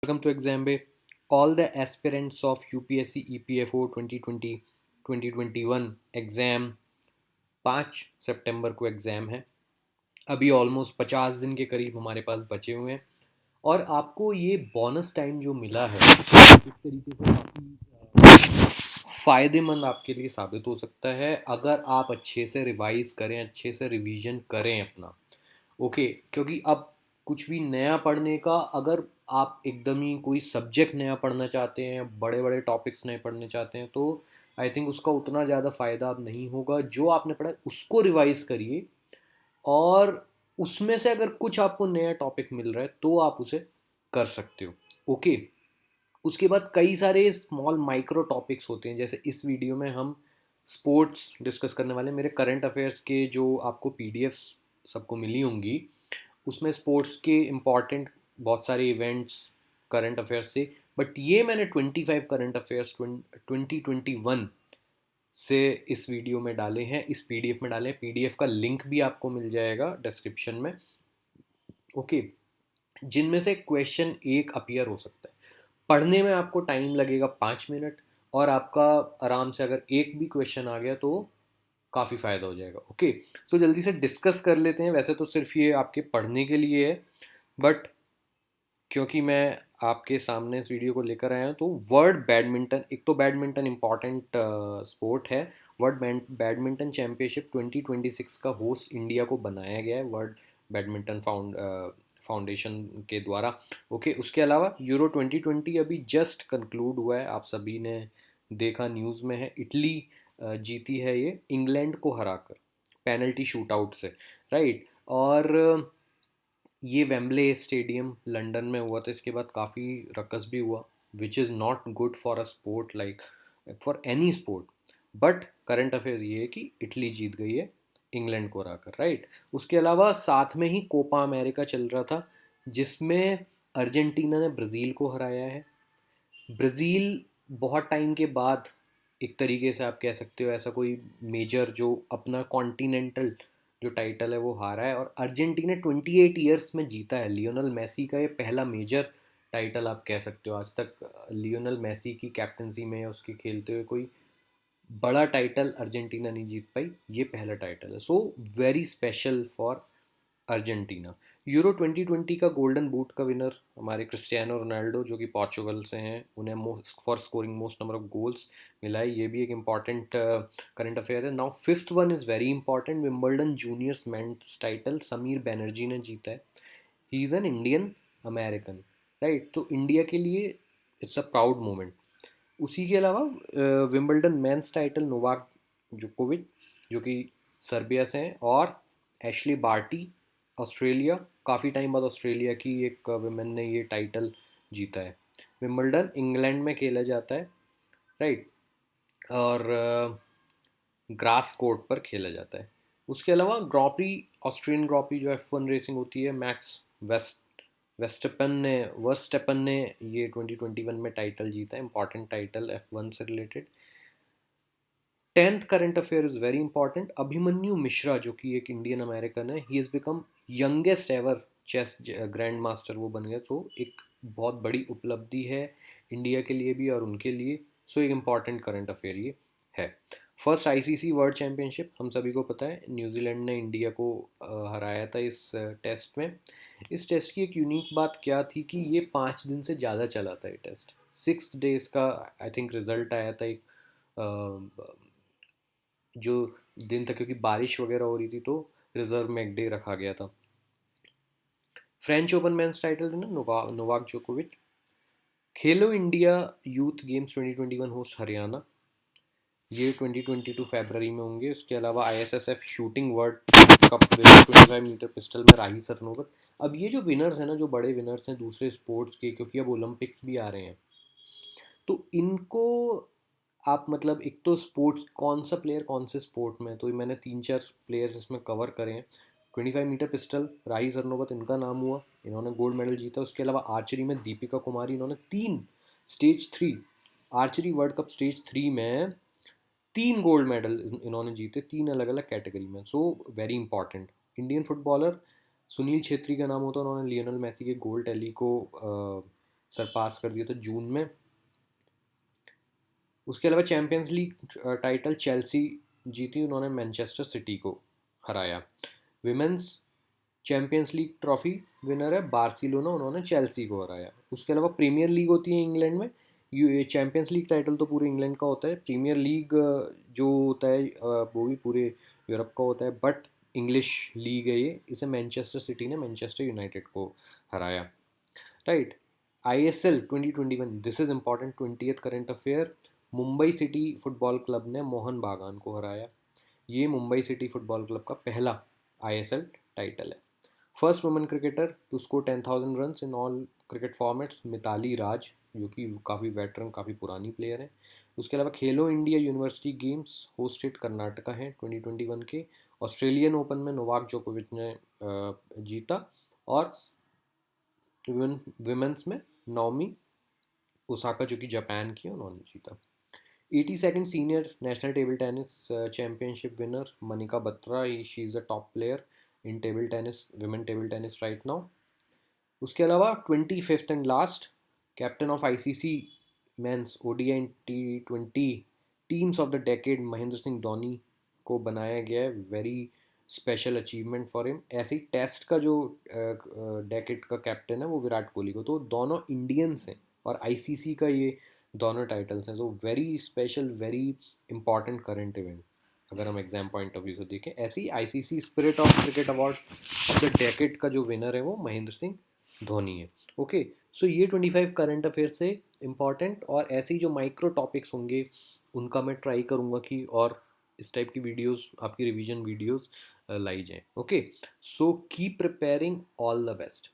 Welcome to Exam Bay. All the aspirants of UPSC EPFO 2020-2021 exam 5 सितंबर को exam है। अभी almost 50 दिन के करीब हमारे पास बचे हुए हैं और आपको ये बोनस टाइम जो मिला है एक तरीके से काफ़ी फ़ायदेमंद आपके लिए साबित हो सकता है अगर आप अच्छे से रिवाइज करें, अच्छे से रिवीजन करें अपना। ओके, क्योंकि अब कुछ भी नया पढ़ने का, अगर आप एकदम ही कोई सब्जेक्ट नया पढ़ना चाहते हैं, बड़े बड़े टॉपिक्स नए पढ़ने चाहते हैं, तो आई थिंक उसका उतना ज़्यादा फ़ायदा अब नहीं होगा। जो आपने पढ़ा है उसको रिवाइज करिए और उसमें से अगर कुछ आपको नया टॉपिक मिल रहा है तो आप उसे कर सकते हो। ओके, उसके बाद कई सारे स्मॉल माइक्रो टॉपिक्स होते हैं, जैसे इस वीडियो में हम स्पोर्ट्स डिस्कस करने वाले हैं। मेरे करंट अफेयर्स के जो आपको पीडीएफ सबको मिली होंगी, उसमें स्पोर्ट्स के इम्पॉर्टेंट बहुत सारे इवेंट्स करंट अफेयर्स से, बट ये मैंने 25 करंट अफेयर्स 2021 से इस वीडियो में डाले हैं, इस पीडीएफ में डाले हैं। पीडीएफ का लिंक भी आपको मिल जाएगा डिस्क्रिप्शन में। ओके, जिनमें से क्वेश्चन एक अपीयर हो सकता है। पढ़ने में आपको टाइम लगेगा 5 मिनट, और आपका आराम से अगर एक भी क्वेश्चन आ गया तो काफ़ी फ़ायदा हो जाएगा। ओके, तो जल्दी से डिस्कस कर लेते हैं। वैसे तो सिर्फ ये आपके पढ़ने के लिए है, बट क्योंकि मैं आपके सामने इस वीडियो को लेकर आया हूँ, तो वर्ल्ड बैडमिंटन, एक तो बैडमिंटन इम्पॉर्टेंट स्पोर्ट है। वर्ल्ड बैडमिंटन चैम्पियनशिप 2026 का होस्ट इंडिया को बनाया गया है वर्ल्ड बैडमिंटन फाउंडेशन के द्वारा। ओके, उसके अलावा यूरो 2020 अभी जस्ट कंक्लूड हुआ है, आप सभी ने देखा, न्यूज़ में है। इटली जीती है ये इंग्लैंड को हराकर पेनल्टी शूटआउट से, राइट। और ये वेम्बले स्टेडियम लंदन में हुआ था। इसके बाद काफ़ी रकस भी हुआ, which is not good for a sport, like for any sport. But current affair ये है कि इटली जीत गई है इंग्लैंड को हराकर, राइट। उसके अलावा साथ में ही कोपा अमेरिका चल रहा था, जिसमें अर्जेंटीना ने ब्राज़ील को हराया है। ब्राज़ील बहुत टाइम के बाद, एक तरीके से आप कह सकते हो, ऐसा कोई मेजर जो अपना कॉन्टिनेंटल जो टाइटल है वो हारा है। और अर्जेंटीना 28 ईयर्स में जीता है। लियोनल मेसी का ये पहला मेजर टाइटल आप कह सकते हो। आज तक लियोनल मेसी की कैप्टनसी में या उसके खेलते हुए कोई बड़ा टाइटल अर्जेंटीना नहीं जीत पाई, ये पहला टाइटल है। So very special for Argentina. Euro 2020 का गोल्डन बूट का विनर हमारे क्रिस्टियानो रोनाल्डो, जो कि पोर्चुगल से हैं, उन्हें most for scoring most number of goals मिला है। ये भी एक इम्पॉर्टेंट करंट अफेयर है। Now fifth one is very important. Wimbledon juniors men's title Sameer Banerjee ने जीता है। He is an Indian American, right. तो इंडिया के लिए इट्स अ प्राउड मोमेंट। उसी के अलावा विंबलडन मेंस टाइटल नोवाक जोकोविच, जो कि सर्बिया से हैं, और एशली बार्टी ऑस्ट्रेलिया, काफ़ी टाइम बाद ऑस्ट्रेलिया की एक वुमेन ने ये टाइटल जीता है। विंबलडन इंग्लैंड में खेला जाता है, राइट, और ग्रास कोर्ट पर खेला जाता है। उसके अलावा ग्रॉपरी, ऑस्ट्रियन ग्रॉपरी जो F1 रेसिंग होती है, मैक्स वेस्टपेन ने ये 2021 में टाइटल जीता है, इंपॉर्टेंट टाइटल F1 से related. 10th current affair is very important. Abhimanyu Mishra, जो कि एक इंडियन अमेरिकन है, he is become youngest ever chess grand master, वो बन गया। तो एक बहुत बड़ी उपलब्धि है इंडिया के लिए भी और उनके लिए। सो एक इम्पॉर्टेंट करंट अफेयर ये है। फर्स्ट आईसीसी वर्ल्ड चैम्पियनशिप, हम सभी को पता है, न्यूजीलैंड ने इंडिया को हराया था इस टेस्ट में। इस टेस्ट की एक यूनिक बात क्या थी कि ये 5 दिन से ज़्यादा चला था ये टेस्ट। 6 डेज का आई थिंक रिजल्ट आया था एक जो दिन था, क्योंकि बारिश वगैरह हो रही थी तो रिजर्व में एक डे रखा गया था। फ्रेंच ओपन मेंस टाइटल ना नोवाक जोकोविच। Khelo India youth games 2021 host Haryana, ये 2022 फरवरी में होंगे। उसके अलावा ISSF shooting world cup winner 25 metre pistol में राही सरनोबत। अब ये जो विनर्स हैं ना, जो बड़े विनर्स हैं दूसरे स्पोर्ट्स के, क्योंकि अब ओलंपिक्स भी आ रहे हैं, तो इनको आप मतलब, एक तो स्पोर्ट्स कौन सा प्लेयर कौन से स्पोर्ट में, तो मैंने 3-4 प्लेयर्स इसमें कवर करे हैं। 25 मीटर पिस्टल राही सरनोबत, इनका नाम हुआ, इन्होंने गोल्ड मेडल जीता। उसके अलावा आर्चरी में दीपिका कुमारी, इन्होंने 3 stage 3 archery world cup stage 3 में 3 गोल्ड मेडल इन्होंने जीते, 3 अलग अलग कैटेगरी में। So very important. Indian footballer Sunil Chhetri का नाम होता है, उन्होंने लियोनल मेसी के गोल टैली को सरपास कर दिया था जून में। उसके अलावा चैंपियंस लीग टाइटल चेल्सी जीती, उन्होंने मैनचेस्टर सिटी को हराया। Women's champions league trophy winner है बार्सिलोना, उन्होंने चेल्सी को हराया। उसके अलावा प्रीमियर लीग होती है इंग्लैंड में, ये चैंपियंस लीग टाइटल तो पूरे इंग्लैंड का होता है, प्रीमियर लीग जो होता है वो भी पूरे यूरोप का होता है, बट इंग्लिश लीग है ये, इसे मैनचेस्टर सिटी ने मैनचेस्टर यूनाइटेड को हराया। Right. ISL 2021, this is important, 20th current affair. Mumbai city football club ने मोहन बागान को हराया। ये मुंबई सिटी फुटबॉल क्लब का पहला ISL टाइटल है। First women cricketer to score 10,000 run in all cricket formats, Mithali Raj, जो कि काफ़ी वेटरन, काफ़ी पुरानी प्लेयर है। उसके अलावा खेलो India university games hosted Karnataka है 2021 के। ऑस्ट्रेलियन ओपन में नोवाक जोकोविच ने जीता। और विमेंस में नौमी ओसाका, जो कि जापान की है, उन्होंने जीता। 82nd senior national table tennis championship winner Manika Batra, she is a top player in table tennis, women table tennis right now. उसके अलावा 25th and last, captain of ICC men's ODI T20 teams of the decade Mahendra Singh Dhoni को बनाया गया है। Very special achievement for him. ऐसे ही test का जो डेकेड का कैप्टन है वो विराट कोहली को, तो दोनों इंडियंस हैं और ICC का ये दोनों टाइटल्स हैं, तो very special, very important current event अगर हम एग्जाम पॉइंट ऑफ व्यू से देखें। ऐसे ही ICC spirit of cricket award of the decade का जो विनर है वो महेंद्र सिंह धोनी है। ओके, सो ये 25 करंट अफेयर से इम्पॉर्टेंट और ऐसे ही जो माइक्रो टॉपिक्स होंगे उनका मैं ट्राई करूँगा कि और इस टाइप की वीडियोस, आपकी रिवीजन वीडियोस लाई जाएँ। Okay, so keep preparing, all the best.